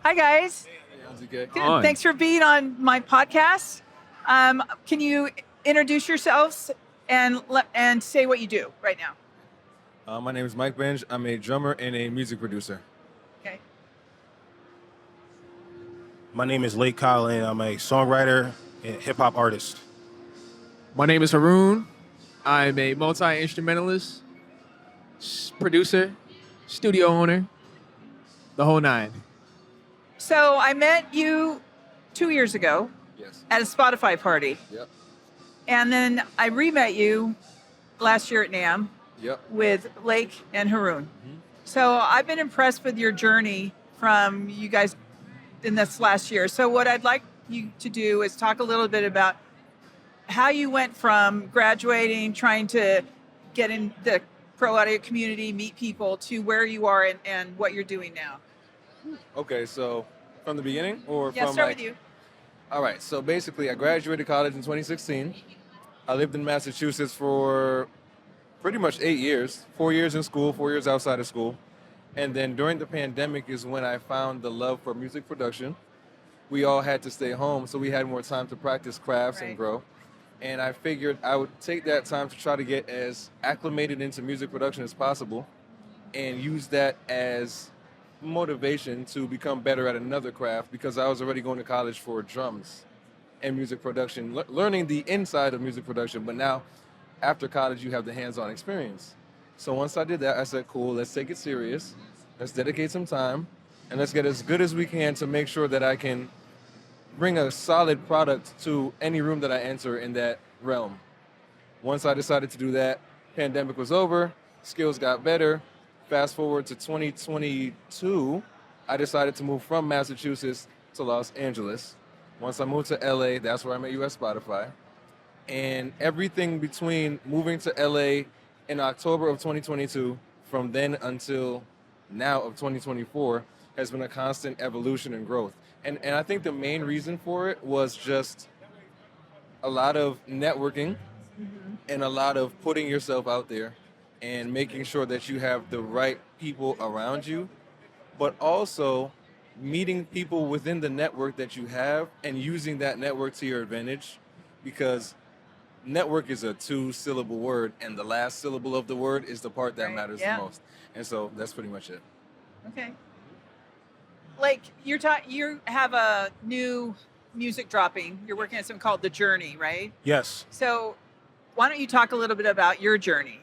Hi, guys. Okay. Good. Thanks for being on my podcast. Can you introduce yourselves and say what you do right now? My name is Mike Benj. I'm a drummer and a music producer. Okay. My name is Lake Kyle, and I'm a songwriter and hip hop artist. My name is Harun. I'm a multi-instrumentalist, producer, studio owner, the whole nine. So I met you 2 years ago Yes. at a Spotify party, Yep. and then I re-met you last year at NAMM Yep. with Lake and Harun. So I've been impressed with your journey from you guys in this last year. So what I'd like you to do is talk a little bit about how you went from graduating, trying to get in the pro audio community, meet people, to where you are and what you're doing now. Okay, so from the beginning or Yeah, from start like, with you. All right, so basically I graduated college in 2016. I lived in Massachusetts for pretty much 8 years, 4 years in school, 4 years outside of school. And then during the pandemic is when I found the love for music production. We all had to stay home, so we had more time to practice crafts Right. and grow. And I figured I would take that time to try to get as acclimated into music production as possible and use that as motivation to become better at another craft because I was already going to college for drums and music production, learning the inside of music production. But now, after college, you have the hands-on experience. So once I did that, I said, cool, let's take it serious. Let's dedicate some time and let's get as good as we can to make sure that I can bring a solid product to any room that I enter in that realm. Once I decided to do that, pandemic was over, skills got better. Fast forward to 2022, I decided to move from Massachusetts to Los Angeles. Once I moved to LA, that's where I met you at Spotify. And everything between moving to LA in October of 2022, from then until now of 2024, has been a constant evolution and growth. And I think the main reason for it was just a lot of networking and a lot of putting yourself out there and making sure that you have the right people around you, but also meeting people within the network that you have and using that network to your advantage, because network is a 2-syllable word and the last syllable of the word is the part that Right, matters yeah. the most. And so that's pretty much it. Okay. Like you have a new music dropping. You're working on something called The Journey, right? Yes, So why don't you talk a little bit about your journey?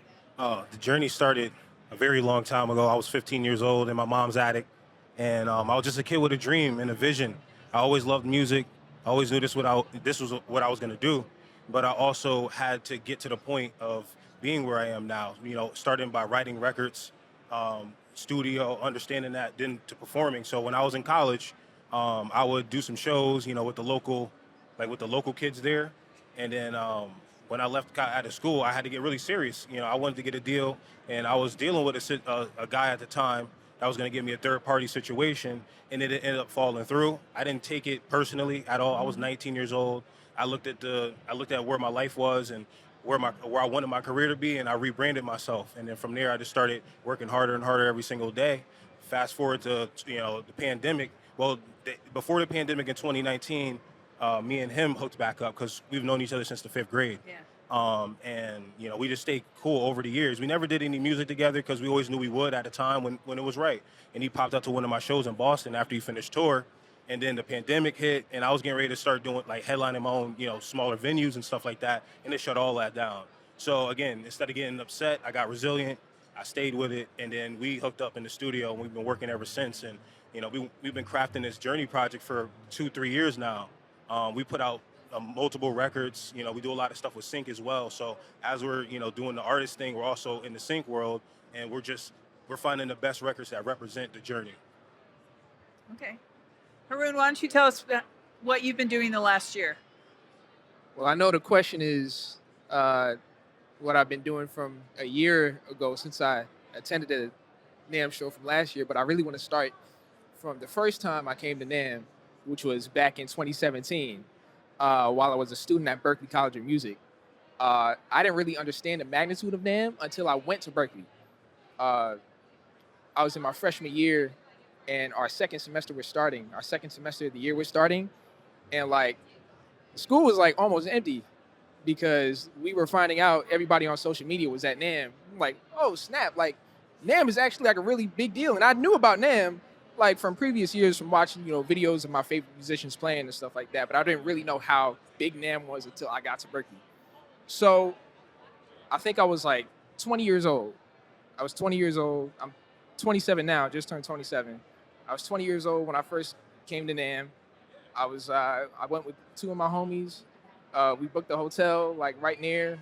the journey started a very long time ago. I was 15 years old in my mom's attic, and I was just a kid with a dream and a vision. I always loved music. I always knew this was what I was going to do, but I also had to get to the point of being where I am now. You know, starting by writing records, studio, understanding that, then to performing. So when I was in college, I would do some shows, you know, with the local kids there, and then when I left out of school, I had to get really serious. You know, I wanted to get a deal, and I was dealing with a guy at the time that was going to give me a third-party situation, and it ended up falling through. I didn't take it personally at all. I was 19 years old. I looked at where my life was and where I wanted my career to be, and I rebranded myself. And then from there, I just started working harder and harder every single day. Fast forward to the pandemic. Well, before the pandemic in 2019. Me and him hooked back up because we've known each other since the 5th grade. Yeah. And we just stayed cool over the years. We never did any music together because we always knew we would at a time when it was right. And he popped up to one of my shows in Boston after he finished tour. And then the pandemic hit, and I was getting ready to start doing like headlining my own, smaller venues and stuff like that. And it shut all that down. So again, instead of getting upset, I got resilient. I stayed with it, and then we hooked up in the studio, and we've been working ever since. And we've been crafting this Journey project for 2-3 years now. We put out multiple records. We do a lot of stuff with sync as well. So as we're doing the artist thing, we're also in the sync world, and we're finding the best records that represent the journey. Okay. Harun, why don't you tell us what you've been doing the last year? Well, I know the question is what I've been doing from a year ago since I attended the NAMM show from last year, but I really want to start from the first time I came to NAMM, which was back in 2017, while I was a student at Berklee College of Music. I didn't really understand the magnitude of NAMM until I went to Berklee. I was in my freshman year and our second semester was starting. Our second semester of the year was starting, and like school was like almost empty because we were finding out everybody on social media was at NAMM. I'm like, oh snap! Like NAMM is actually like a really big deal, and I knew about NAMM like from previous years from watching videos of my favorite musicians playing and stuff like that. But I didn't really know how big NAMM was until I got to Berkeley. So I think I was like 20 years old. I was 20 years old. I'm 27 now, just turned 27. I was 20 years old when I first came to NAMM. I went with two of my homies. We booked a hotel like right near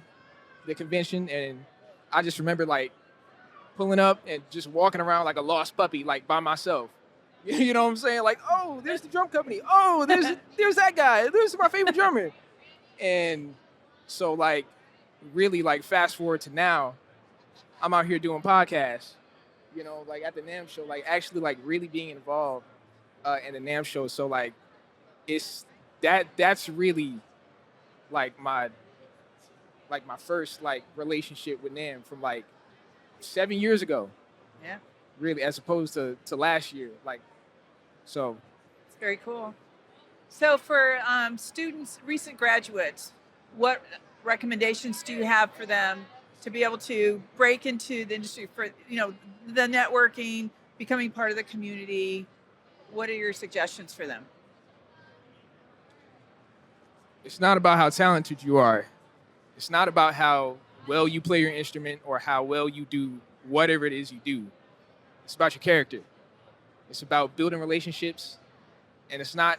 the convention, and I just remember like pulling up and just walking around like a lost puppy, like by myself. You know what I'm saying? Like, oh, there's the drum company. Oh, there's that guy. There's my favorite drummer. And so like really like fast forward to now, I'm out here doing podcasts, like at the NAMM show, like actually like really being involved in the NAMM show. So like it's that's really like my first like relationship with NAMM from like 7 years ago. Yeah. Really, as opposed to last year. Like, so. It's very cool. So for students, recent graduates, what recommendations do you have for them to be able to break into the industry for, the networking, becoming part of the community? What are your suggestions for them? It's not about how talented you are. It's not about how well you play your instrument or how well you do whatever it is you do. It's about your character. It's about building relationships, and it's not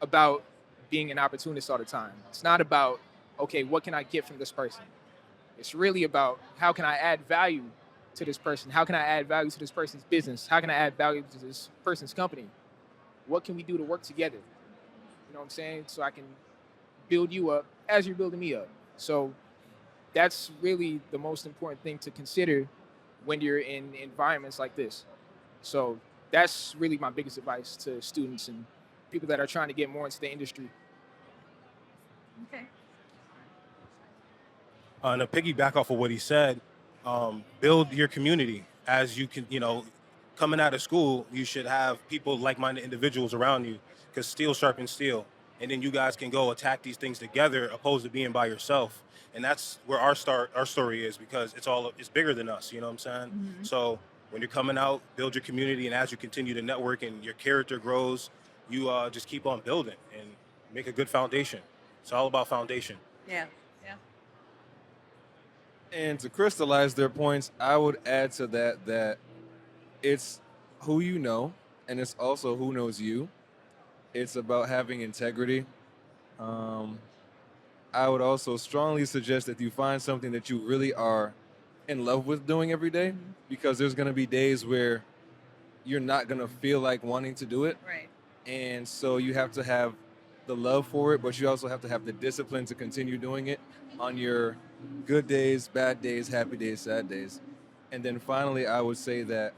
about being an opportunist all the time. It's not about, okay, what can I get from this person? It's really about how can I add value to this person? How can I add value to this person's business? How can I add value to this person's company? What can we do to work together? You know what I'm saying? So I can build you up as you're building me up. So that's really the most important thing to consider when you're in environments like this. So that's really my biggest advice to students and people that are trying to get more into the industry. Okay. And to piggyback off of what he said, build your community as you can, coming out of school, you should have people, like-minded individuals around you, because steel sharpens steel. And then you guys can go attack these things together opposed to being by yourself. And that's where our story is, because it's bigger than us, you know what I'm saying? Mm-hmm. So when you're coming out, build your community, and as you continue to network and your character grows, you just keep on building and make a good foundation. It's all about foundation. Yeah. Yeah. And to crystallize their points, I would add to that it's who you know, and it's also who knows you. It's about having integrity. I would also strongly suggest that you find something that you really are in love with doing every day, Mm-hmm. because there's going to be days where you're not going to feel like wanting to do it. Right. And so you have to have the love for it, but you also have to have the discipline to continue doing it on your good days, bad days, happy days, sad days. And then finally, I would say that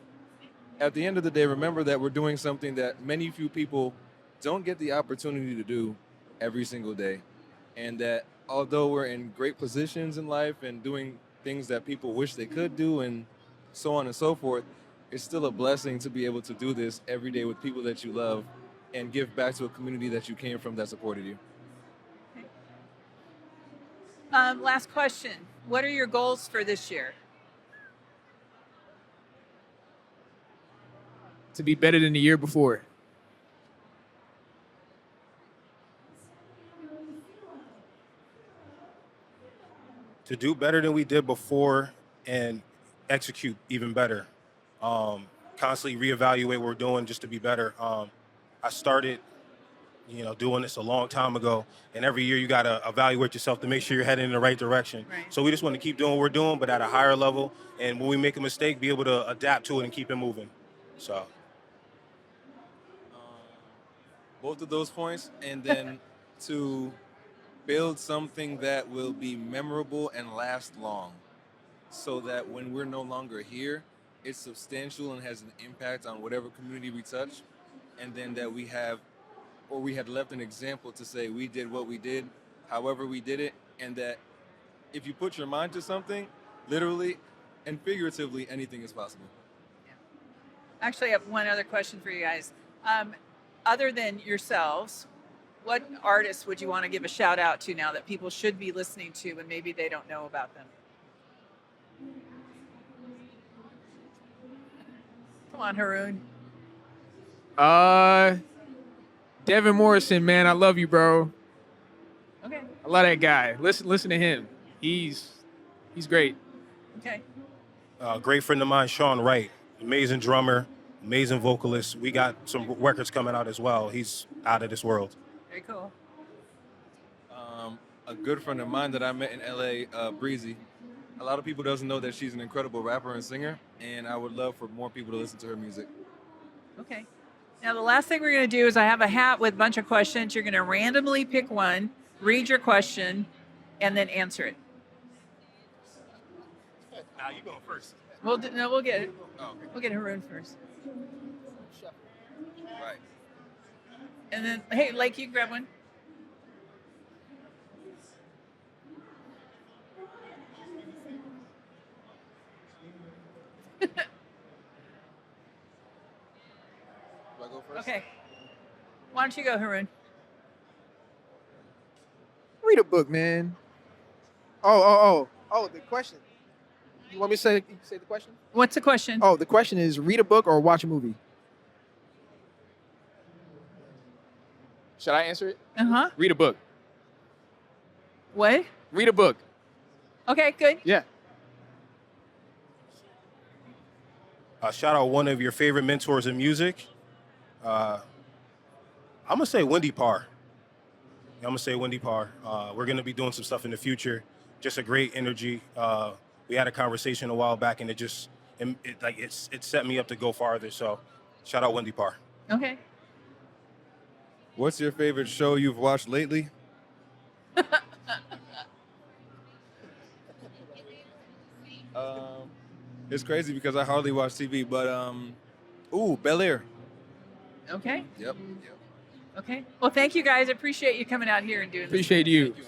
at the end of the day, remember that we're doing something that many few people don't get the opportunity to do every single day. And that although we're in great positions in life and doing things that people wish they could do and so on and so forth, it's still a blessing to be able to do this every day with people that you love and give back to a community that you came from that supported you. Last question. What are your goals for this year? To be better than the year before. To do better than we did before and execute even better. Constantly reevaluate what we're doing just to be better. I started, doing this a long time ago, and every year you got to evaluate yourself to make sure you're heading in the right direction. Right. So we just want to keep doing what we're doing, but at a higher level. And when we make a mistake, be able to adapt to it and keep it moving. So. Both of those points, and then to build something that will be memorable and last long, so that when we're no longer here, it's substantial and has an impact on whatever community we touch, and then that we had left an example to say we did what we did, however we did it, and that if you put your mind to something, literally and figuratively, anything is possible. Actually, I have one other question for you guys. Other than yourselves, what artists would you want to give a shout out to now that people should be listening to and maybe they don't know about them? Come on, Harun. Devin Morrison, man, I love you, bro. Okay. I love that guy. Listen to him. He's great. Okay. Great friend of mine, Sean Wright, amazing drummer, amazing vocalist. We got some records coming out as well. He's out of this world. Very cool. A good friend of mine that I met in LA, Breezy. A lot of people doesn't know that she's an incredible rapper and singer, and I would love for more people to listen to her music. Okay. Now, the last thing we're going to do is I have a hat with a bunch of questions. You're going to randomly pick one, read your question, and then answer it. Now you going first. We'll get it. Oh, okay. We'll get Harun first. Right. And then, hey, Lake, you can grab one. Do I go first? Okay. Why don't you go, Harun? Read a book, man. Oh, the question. You want me to say the question? What's the question? Oh, the question is read a book or watch a movie? Should I answer it? Uh-huh. Read a book. What? Read a book. Okay, good. Yeah. Shout out one of your favorite mentors in music. I'm gonna say Wendy Parr. I'm gonna say Wendy Parr. We're gonna be doing some stuff in the future. Just a great energy. We had a conversation a while back, and it set me up to go farther. So, shout out Wendy Parr. Okay. What's your favorite show you've watched lately? It's crazy because I hardly watch TV, but Bel Air. Okay. Yep. Okay. Well, thank you guys. I appreciate you coming out here and doing this. Appreciate you. Thank you.